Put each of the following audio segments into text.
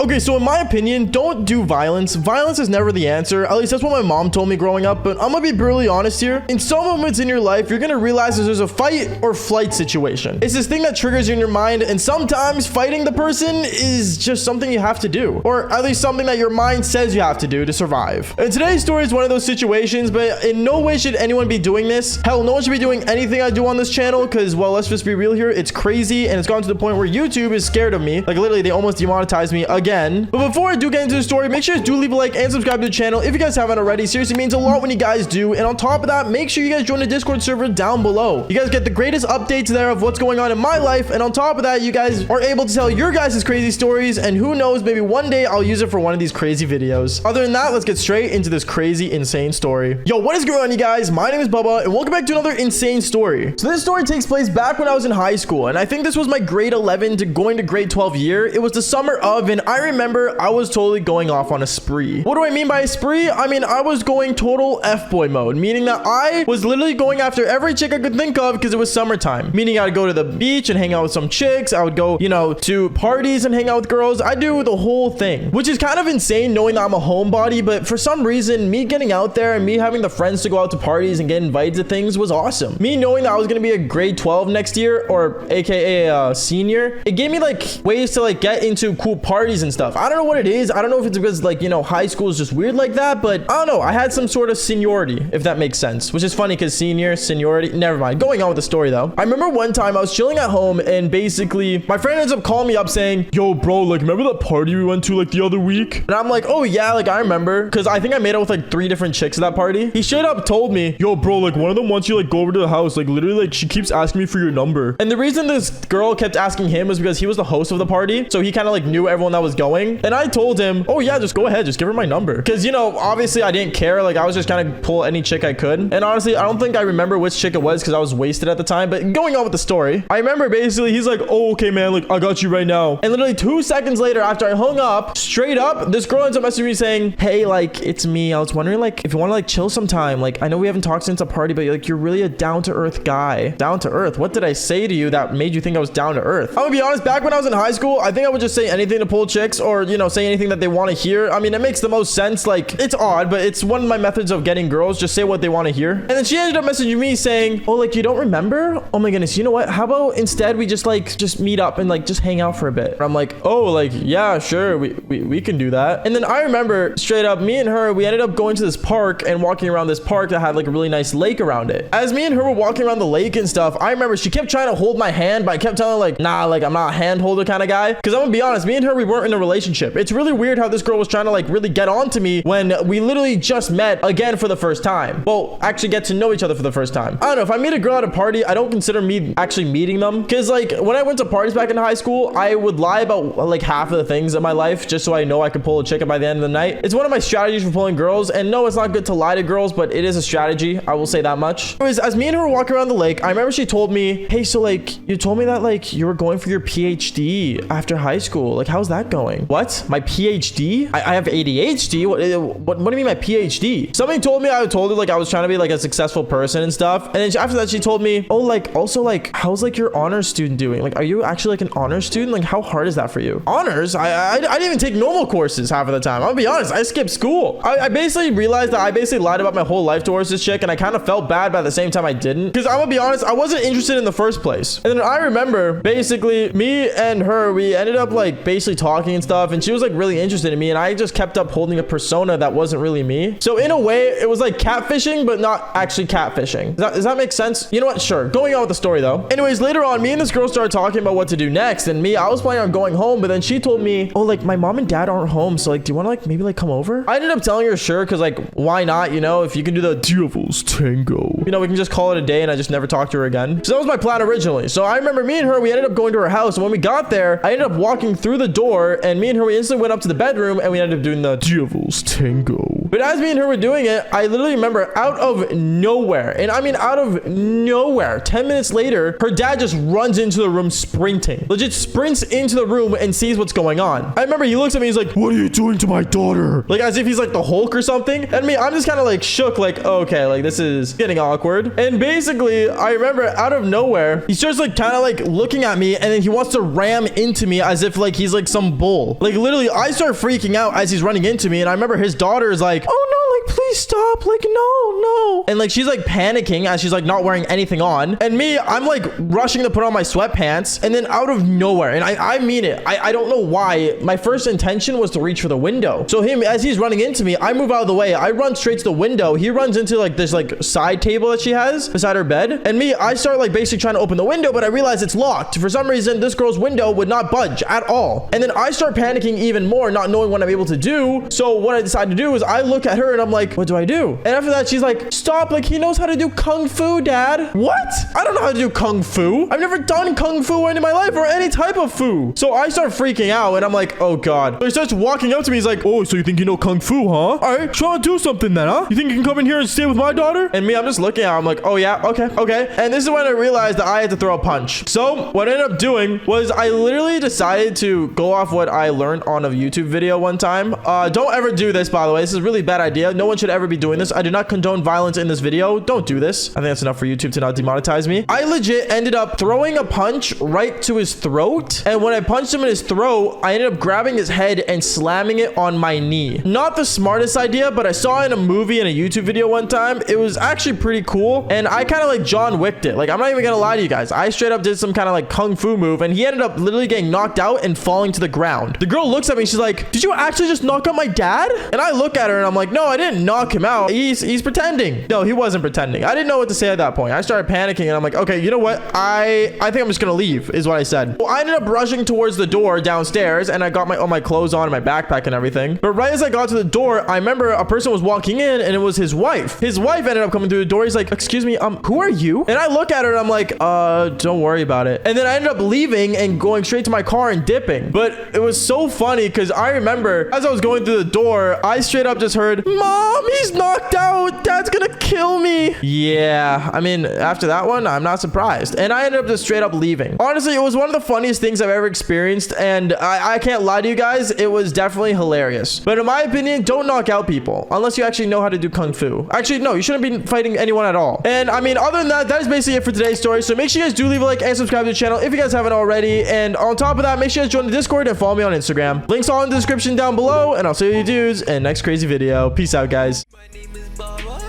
Okay, so in my opinion, don't do violence. Violence is never the answer. At least that's what my mom told me growing up. But I'm gonna be brutally honest here. In some moments in your life, you're gonna realize that there's a fight or flight situation. It's this thing that triggers you in your mind, and sometimes fighting the person is just something you have to do, or at least something that your mind says you have to do to survive. And today's story is one of those situations, but in no way should anyone be doing this. Hell, no one should be doing anything I do on this channel because, well, let's just be real here. It's crazy, and it's gone to the point where YouTube is scared of me. Like, literally, they almost demonetized me again. But before I do get into the story, make sure you do leave a like and subscribe to the channel if you guys haven't already. Seriously, means a lot when you guys do. And on top of that, make sure you guys join the Discord server down below. You guys get the greatest updates there of what's going on in my life. And on top of that, you guys are able to tell your guys' crazy stories. And who knows, maybe one day I'll use it for one of these crazy videos. Other than that, let's get straight into this crazy, insane story. Yo, what is going on, you guys? My name is Bubba, and welcome back to another insane story. So this story takes place back when I was in high school, and I think this was my grade 11 to going to grade 12 year. It was the summer of, and I remember I was totally going off on a spree. What do I mean by a spree? I mean, I was going total F-boy mode, meaning that I was literally going after every chick I could think of because it was summertime. Meaning I'd go to the beach and hang out with some chicks. I would go, you know, to parties and hang out with girls. I do the whole thing, which is kind of insane knowing that I'm a homebody, but for some reason, me getting out there and me having the friends to go out to parties and get invited to things was awesome. Me knowing that I was going to be a grade 12 next year, or aka a senior, it gave me like ways to like get into cool parties and stuff. I don't know what it is. I don't know if it's because like, you know, high school is just weird like that, but I don't know. I had some sort of seniority, if that makes sense, which is funny because seniority, never mind. Going on with the story though. I remember one time I was chilling at home and basically my friend ends up calling me up saying, yo bro, like remember that party we went to like the other week? And I'm like, oh yeah, like I remember, because I think I made out with like 3 different chicks at that party. He straight up told me, yo bro, like one of them wants you like go over to the house, like literally like she keeps asking me for your number. And the reason this girl kept asking him was because he was the host of the party, so he kind of like knew everyone that was going. And I told him, oh yeah, just go ahead, just give her my number, because you know, obviously I didn't care. Like I was just kind of pull any chick I could. And honestly, I don't think I remember which chick it was because I was wasted at the time. But going on with the story, I remember basically he's like, oh okay man, like I got you right now. And literally 2 seconds later, after I hung up, straight up, this girl ends up messaging me saying, hey, like it's me, I was wondering like if you want to like chill sometime, like I know we haven't talked since a party, but like you're really a down-to-earth guy. Down to earth? What did I say to you that made you think I was down to earth? I'm gonna be honest, back when I was in high school, I think I would just say anything to pull chicks, or you know, say anything that they want to hear. I mean, it makes the most sense. Like it's odd, but it's one of my methods of getting girls. Just say what they want to hear. And then she ended up messaging me saying, oh, like you don't remember? Oh my goodness, you know what, how about instead we just like just meet up and like just hang out for a bit? And I'm like, oh, like yeah, sure, we can do that. And then I remember straight up, me and her, we ended up going to this park and walking around this park that had like a really nice lake around it. As me and her were walking around the lake and stuff, I remember she kept trying to hold my hand, but I kept telling her like, nah, like I'm not a hand holder kind of guy. Because I'm gonna be honest, me and her, we weren't in a relationship. It's really weird how this girl was trying to like really get on to me when we literally just met again for the first time. Well, actually get to know each other for the first time. I don't know, if I meet a girl at a party, I don't consider me actually meeting them, because like when I went to parties back in high school, I would lie about like half of the things in my life just so I know I could pull a chick by the end of the night. It's one of my strategies for pulling girls, and no, it's not good to lie to girls, but it is a strategy, I will say that much. Anyways, as me and her were walking around the lake, I remember she told me, hey, so like you told me that like you were going for your PhD after high school, like how's that going? What? My PhD? I have ADHD? What do you mean my PhD? Somebody told me, I told her like I was trying to be like a successful person and stuff, and then after that she told me, oh, like also like how's like your honors student doing? Like are you actually like an honors student? Like how hard is that for you? Honors? I didn't even take normal courses half of the time. I'll be honest, I skipped school. I basically realized that I basically lied about my whole life towards this chick, and I kind of felt bad, but at the same time I didn't, because I'm gonna be honest, I wasn't interested in the first place. And then I remember basically me and her, we ended up like basically talking and stuff, and she was like really interested in me, and I just kept up holding a persona that wasn't really me. So in a way it was like catfishing, but not actually catfishing. Does that make sense? You know what, sure. Going on with the story though, anyways, later on me and this girl started talking about what to do next, and me, I was planning on going home, but then she told me, oh, like my mom and dad aren't home, so like do you want to like maybe like come over? I ended up telling her sure, because like why not, you know, if you can do the devil's tango, you know, we can just call it a day, and I just never talked to her again. So that was my plan originally. So I remember me and her, we ended up going to her house, and when we got there, I ended up walking through the door, and me and her, we instantly went up to the bedroom, and we ended up doing the devil's tango. But as me and her were doing it, I literally remember out of nowhere, and I mean out of nowhere, 10 minutes later, her dad just runs into the room sprinting. Legit sprints into the room and sees what's going on. I remember he looks at me, he's like, what are you doing to my daughter? Like as if he's like the Hulk or something. And me, I'm just kind of like shook, like, okay, like this is getting awkward. And basically, I remember out of nowhere, he starts like kind of like looking at me, and then he wants to ram into me as if like he's like some bull. Like literally, I start freaking out as he's running into me, and I remember his daughter is like, oh no, like please stop, like no. And like she's like panicking as she's like not wearing anything on. And me, I'm like rushing to put on my sweatpants, and then out of nowhere, and I mean it, I don't know why, my first intention was to reach for the window. So him, as he's running into me, I move out of the way. I run straight to the window. He runs into like this like side table that she has beside her bed. And me, I start like basically trying to open the window, but I realize it's locked. For some reason, this girl's window would not budge at all. And then I start panicking even more, not knowing what I'm able to do. So what I decide to do is I look at her and I'm like, what do I do? And after that, she's like, stop, like he knows how to do kung fu, dad. What? I don't know how to do kung fu. I've never done kung fu in my life or any type of fu. So I start freaking out, and I'm like, oh god. So he starts walking up to me. He's like, oh, so you think you know kung fu, huh? All right, try to do something then, huh? You think you can come in here and stay with my daughter? And me, I'm just looking at her. I'm like, oh yeah, okay. And this is when I realized that I had to throw a punch. So what I ended up doing was I literally decided to go off what I learned on a YouTube video one time. Don't ever do this, by the way. This is a really bad idea. No one should ever be doing this. I do not condone violence in this video. Don't do this. I think that's enough for YouTube to not demonetize me. I legit ended up throwing a punch right to his throat. And when I punched him in his throat, I ended up grabbing his head and slamming it on my knee. Not the smartest idea, but I saw it in a movie and a YouTube video one time. It was actually pretty cool. And I kind of like John Wicked it. Like, I'm not even gonna lie to you guys. I straight up did some kind of like kung fu move, and he ended up literally getting knocked out and falling to the ground. The girl looks at me. She's like, did you actually just knock out my dad? And I look at her and I'm like, no, I didn't knock him out. He's pretending. No, he wasn't pretending. I didn't know what to say at that point. I started panicking and I'm like, okay, you know what? I think I'm just gonna leave is what I said. Well, I ended up rushing towards the door downstairs, and I got all my clothes on and my backpack and everything. But right as I got to the door, I remember a person was walking in, and it was his wife. His wife ended up coming through the door. He's like, excuse me, who are you? And I look at her and I'm like, don't worry about it. And then I ended up leaving and going straight to my car and dipping. But it was so funny because I remember as I was going through the door, I straight up just heard, Mom, he's knocked out. Dad's gonna kill me. Yeah, I mean, after that one, I'm not surprised. And I ended up just straight up leaving. Honestly, it was one of the funniest things I've ever experienced. And I can't lie to you guys, it was definitely hilarious. But in my opinion, don't knock out people unless you actually know how to do kung fu. Actually, no, you shouldn't be fighting anyone at all. And I mean, other than that, that is basically it for today's story. So make sure you guys do leave a like and subscribe to the channel if you guys haven't already. And on top of that, make sure you guys join the Discord and follow me on Instagram. Links all in the description down below. And I'll see you dudes in the next crazy video. Peace out, guys. My name is Baba.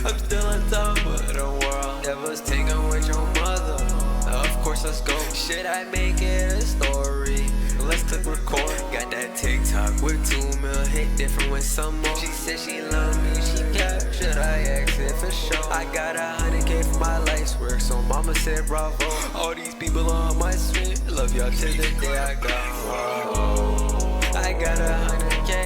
I'm still on top of the world. Never taken with your mother. Of course, let's go. Should I make it a story? Let's click record. Got that TikTok with 2 mil hit different with some more. She said she love me, she clap. Should I exit for sure? I got 100K for my life's work, so mama said bravo. All these people on my street, love y'all till the day I go.